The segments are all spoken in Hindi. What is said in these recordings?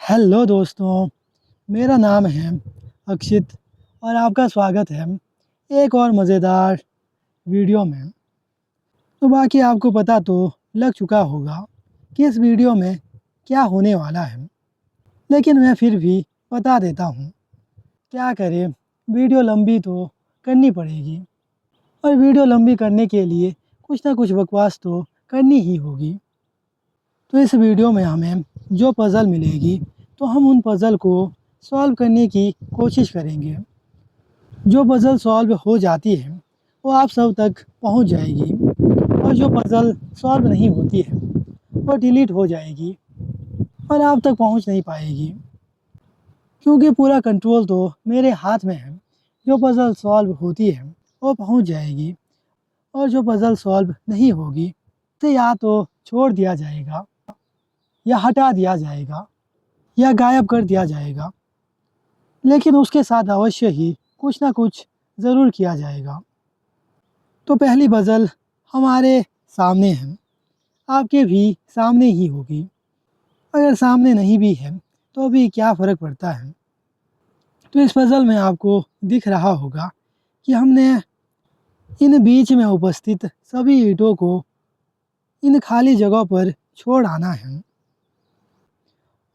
हेलो दोस्तों, मेरा नाम है अक्षित और आपका स्वागत है एक और मज़ेदार वीडियो में। तो बाकी आपको पता तो लग चुका होगा कि इस वीडियो में क्या होने वाला है, लेकिन मैं फिर भी बता देता हूँ। क्या करें, वीडियो लंबी तो करनी पड़ेगी और वीडियो लंबी करने के लिए कुछ ना कुछ बकवास तो करनी ही होगी। तो इस वीडियो में हमें जो पज़ल मिलेगी तो हम उन पज़ल को सॉल्व करने की कोशिश करेंगे। जो पज़ल सॉल्व हो जाती है वो आप सब तक पहुंच जाएगी और जो पज़ल सॉल्व नहीं होती है वो डिलीट हो जाएगी और आप तक पहुंच नहीं पाएगी, क्योंकि पूरा कंट्रोल तो मेरे हाथ में है। जो पज़ल सॉल्व होती है वो पहुंच जाएगी और जो पज़ल सॉल्व नहीं होगी उसे या तो छोड़ दिया जाएगा या हटा दिया जाएगा या गायब कर दिया जाएगा, लेकिन उसके साथ अवश्य ही कुछ ना कुछ ज़रूर किया जाएगा। तो पहली पज़ल हमारे सामने है, आपके भी सामने ही होगी। अगर सामने नहीं भी है तो भी क्या फ़र्क पड़ता है। तो इस पज़ल में आपको दिख रहा होगा कि हमने इन बीच में उपस्थित सभी ईंटों को इन खाली जगह पर छोड़ आना है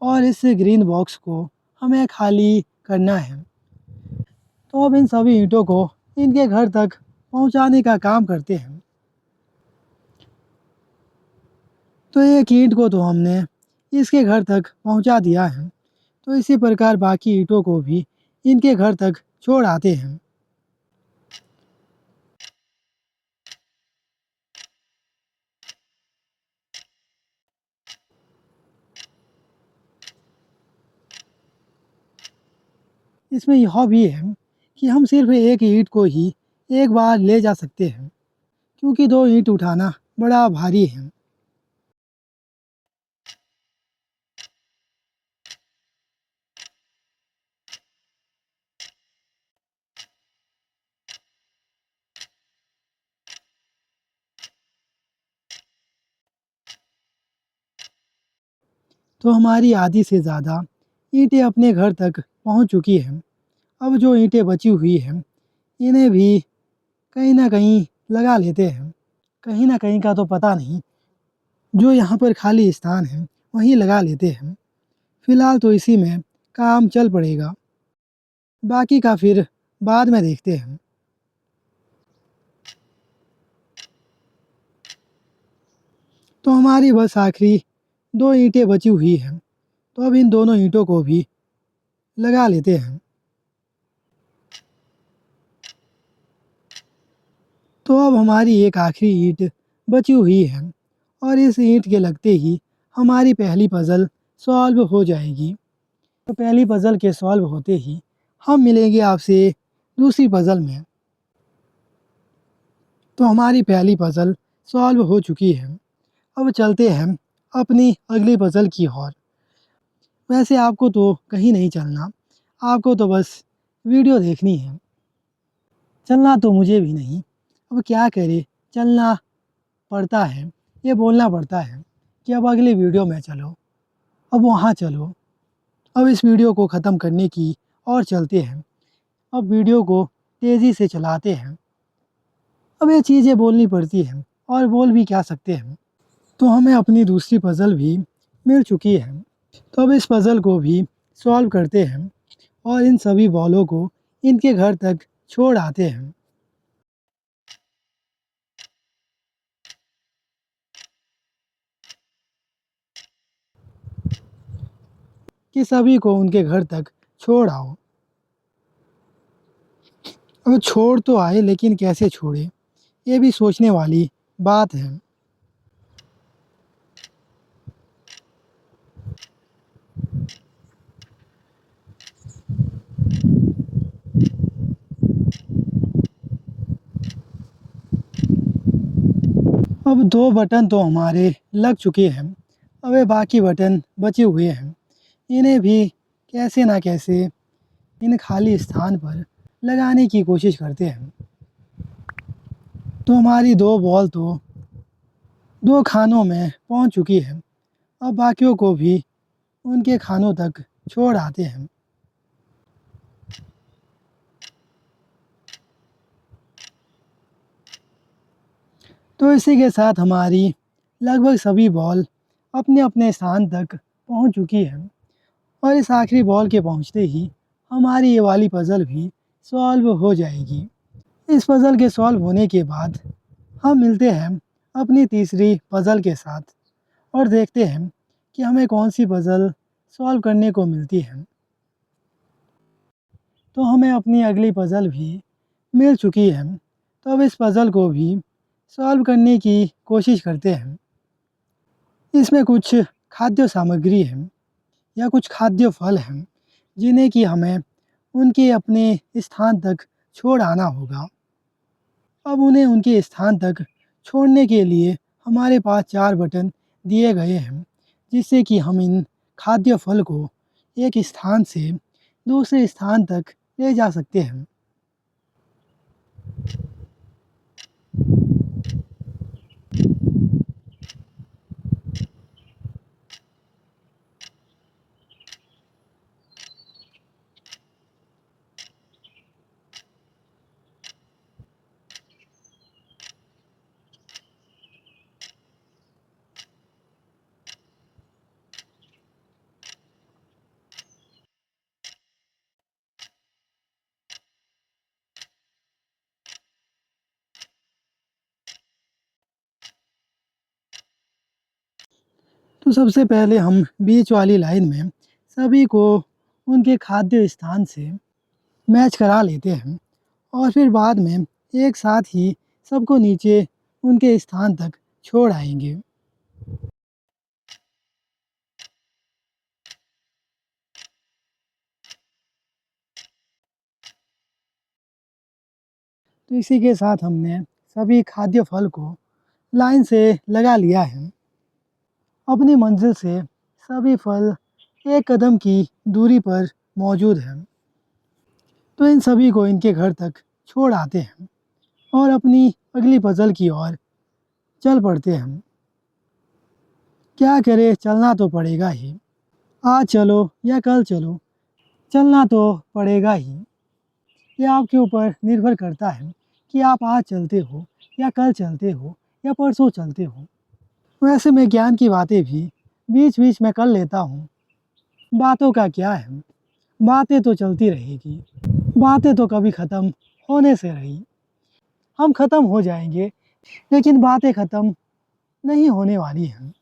और इस ग्रीन बॉक्स को हमें खाली करना है। तो अब इन सभी ईंटों को इनके घर तक पहुंचाने का काम करते हैं। तो एक ईंट को तो हमने इसके घर तक पहुंचा दिया है, तो इसी प्रकार बाकी ईंटों को भी इनके घर तक छोड़ आते हैं। इसमें यह भी है कि हम सिर्फ एक ईंट को ही एक बार ले जा सकते हैं, क्योंकि दो ईंट उठाना बड़ा भारी है। तो हमारी आधी से ज़्यादा ईंटें अपने घर तक पहुंच चुकी हैं। अब जो ईंटें बची हुई हैं इन्हें भी कहीं ना कहीं लगा लेते हैं। कहीं ना कहीं का तो पता नहीं, जो यहाँ पर खाली स्थान है वहीं लगा लेते हैं। फिलहाल तो इसी में काम चल पड़ेगा, बाकी का फिर बाद में देखते हैं। तो हमारी बस आखिरी दो ईंटें बची हुई हैं, तो अब इन दोनों ईंटों को भी लगा लेते हैं। तो अब हमारी एक आखिरी ईंट बची हुई है और इस ईंट के लगते ही हमारी पहली पज़ल सॉल्व हो जाएगी। तो पहली पज़ल के सॉल्व होते ही हम मिलेंगे आपसे दूसरी पज़ल में। तो हमारी पहली पज़ल सॉल्व हो चुकी है। अब चलते हैं अपनी अगली पज़ल की ओर। वैसे आपको तो कहीं नहीं चलना, आपको तो बस वीडियो देखनी है। चलना तो मुझे भी नहीं, अब क्या करें, चलना पड़ता है, ये बोलना पड़ता है कि अब अगली वीडियो में चलो, अब वहाँ चलो। अब इस वीडियो को ख़त्म करने की और चलते हैं। अब वीडियो को तेज़ी से चलाते हैं। अब ये चीज़ें बोलनी पड़ती हैं और बोल भी क्या सकते हैं। तो हमें अपनी दूसरी पज़ल भी मिल चुकी है। तो अब इस पज़ल को भी सॉल्व करते हैं और इन सभी बॉलों को इनके घर तक छोड़ आते हैं कि सभी को उनके घर तक छोड़ आओ। अब छोड़ तो आए, लेकिन कैसे छोड़े, ये भी सोचने वाली बात है। अब दो बटन तो हमारे लग चुके हैं, अब ये बाकी बटन बचे हुए हैं। इन्हें भी कैसे ना कैसे इन खाली स्थान पर लगाने की कोशिश करते हैं। तो हमारी दो बॉल तो दो खानों में पहुंच चुकी है। अब बाकियों को भी उनके खानों तक छोड़ आते हैं। तो इसी के साथ हमारी लगभग सभी बॉल अपने अपने स्थान तक पहुंच चुकी हैं और इस आखिरी बॉल के पहुंचते ही हमारी ये वाली पज़ल भी सॉल्व हो जाएगी। इस पज़ल के सॉल्व होने के बाद हम मिलते हैं अपनी तीसरी पज़ल के साथ और देखते हैं कि हमें कौन सी पज़ल सॉल्व करने को मिलती है। तो हमें अपनी अगली पज़ल भी मिल चुकी है। तो अब इस पज़ल को भी सॉल्व करने की कोशिश करते हैं। इसमें कुछ खाद्य सामग्री है या कुछ खाद्य फल हैं जिन्हें कि हमें उनके अपने स्थान तक छोड़ आना होगा। अब उन्हें उनके स्थान तक छोड़ने के लिए हमारे पास 4 बटन दिए गए हैं जिससे कि हम इन खाद्य फल को एक स्थान से दूसरे स्थान तक ले जा सकते हैं। तो सबसे पहले हम बीच वाली लाइन में सभी को उनके खाद्य स्थान से मैच करा लेते हैं और फिर बाद में एक साथ ही सबको नीचे उनके स्थान तक छोड़ आएँगे। तो इसी के साथ हमने सभी खाद्य फल को लाइन से लगा लिया है। अपनी मंजिल से सभी फल एक कदम की दूरी पर मौजूद हैं। तो इन सभी को इनके घर तक छोड़ आते हैं और अपनी अगली पज़ल की ओर चल पड़ते हैं। क्या करें, चलना तो पड़ेगा ही। आज चलो या कल चलो, चलना तो पड़ेगा ही। ये आपके ऊपर निर्भर करता है कि आप आज चलते हो या कल चलते हो या परसों चलते हो। वैसे मैं ज्ञान की बातें भी बीच-बीच में कर लेता हूँ। बातों का क्या है, बातें तो चलती रहेगी। बातें तो कभी ख़त्म होने से रही। हम ख़त्म हो जाएँगे, लेकिन बातें ख़त्म नहीं होने वाली हैं।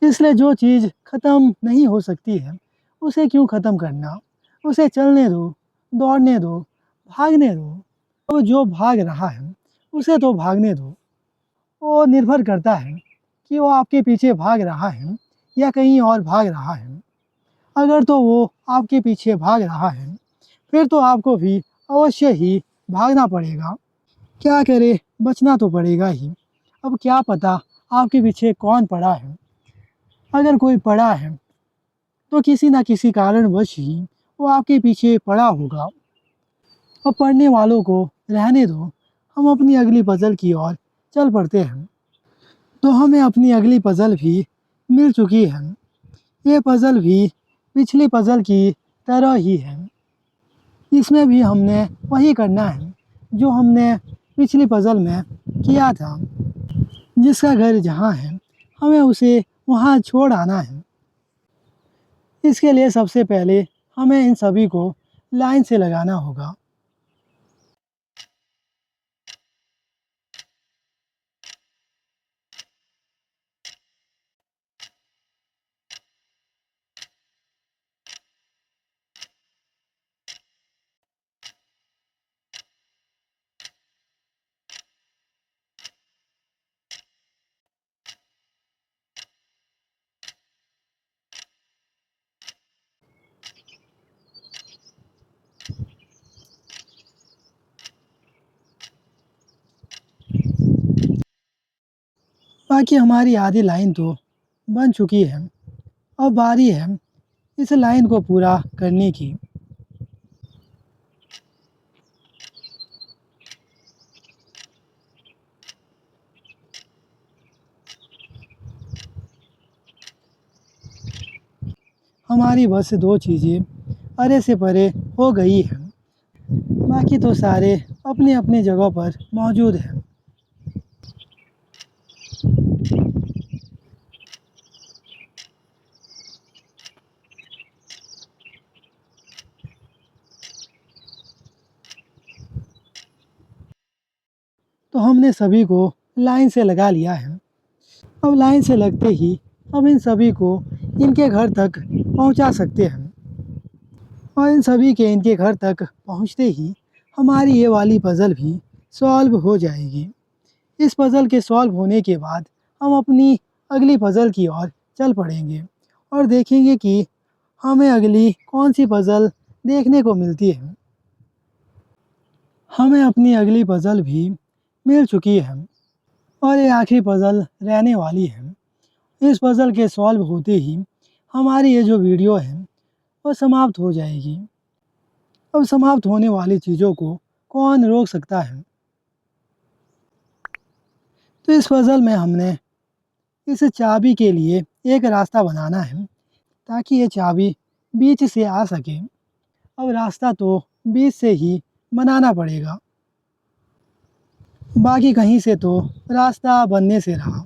इसलिए जो चीज़ ख़त्म नहीं हो सकती है, उसे क्यों ख़त्म करना? उसे चलने दो, दौड़ने दो, भागने दो। तो जो भाग रहा है, उसे तो भागने दो। वो निर्भर करता है कि वो आपके पीछे भाग रहा है या कहीं और भाग रहा है। अगर तो वो आपके पीछे भाग रहा है, फिर तो आपको भी अवश्य ही भागना पड़ेगा। क्या करें, बचना तो पड़ेगा ही। अब क्या पता आपके पीछे कौन पड़ा है। अगर कोई पड़ा है, तो किसी न किसी कारणवश ही वो आपके पीछे पड़ा होगा। अब पढ़ने वालों को रहने दो, हम अपनी अगली पज़ल की ओर चल पड़ते हैं। तो हमें अपनी अगली पज़ल भी मिल चुकी है। ये पज़ल भी पिछली पज़ल की तरह ही है। इसमें भी हमने वही करना है जो हमने पिछली पज़ल में किया था। जिसका घर जहाँ है, हमें उसे वहाँ छोड़ आना है। इसके लिए सबसे पहले हमें इन सभी को लाइन से लगाना होगा। बाकी हमारी आधी लाइन तो बन चुकी है। अब बारी है इस लाइन को पूरा करने की। हमारी बस दो चीज़ें अरे से परे हो गई हैं। बाकी तो सारे अपनी अपनी जगह पर मौजूद हैं। तो हमने सभी को लाइन से लगा लिया है। अब लाइन से लगते ही अब इन सभी को इनके घर तक पहुंचा सकते हैं और इन सभी के इनके घर तक पहुंचते ही हमारी ये वाली पज़ल भी सॉल्व हो जाएगी। इस पज़ल के सॉल्व होने के बाद हम अपनी अगली पज़ल की ओर चल पड़ेंगे और देखेंगे कि हमें अगली कौन सी पज़ल देखने को मिलती है। हमें अपनी अगली पज़ल भी मिल चुकी है और ये आखिरी पज़ल रहने वाली है। इस पज़ल के सॉल्व होते ही हमारी ये जो वीडियो है वो समाप्त हो जाएगी। अब समाप्त होने वाली चीज़ों को कौन रोक सकता है? तो इस पज़ल में हमने इस चाबी के लिए एक रास्ता बनाना है ताकि ये चाबी बीच से आ सके। अब रास्ता तो बीच से ही बनाना पड़ेगा, बाकी कहीं से तो रास्ता बनने से रहा।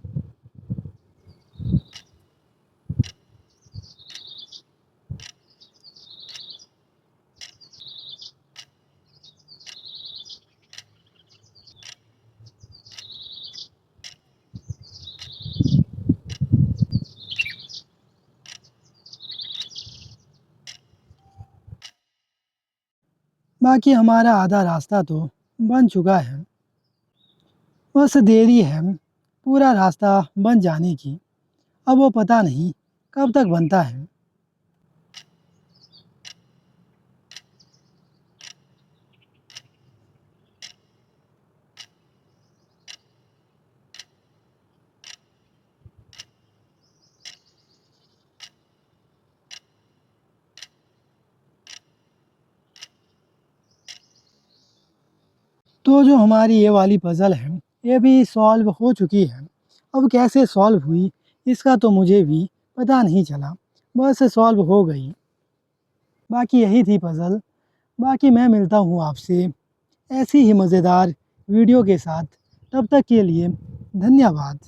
बाकी हमारा आधा रास्ता तो बन चुका है। बस देरी है पूरा रास्ता बन जाने की। अब वो पता नहीं कब तक बनता है। तो जो हमारी ये वाली पज़ल है, ये भी सॉल्व हो चुकी है। अब कैसे सॉल्व हुई, इसका तो मुझे भी पता नहीं चला, बस सॉल्व हो गई। बाकी यही थी पज़ल। बाकी मैं मिलता हूँ आपसे ऐसी ही मज़ेदार वीडियो के साथ। तब तक के लिए धन्यवाद।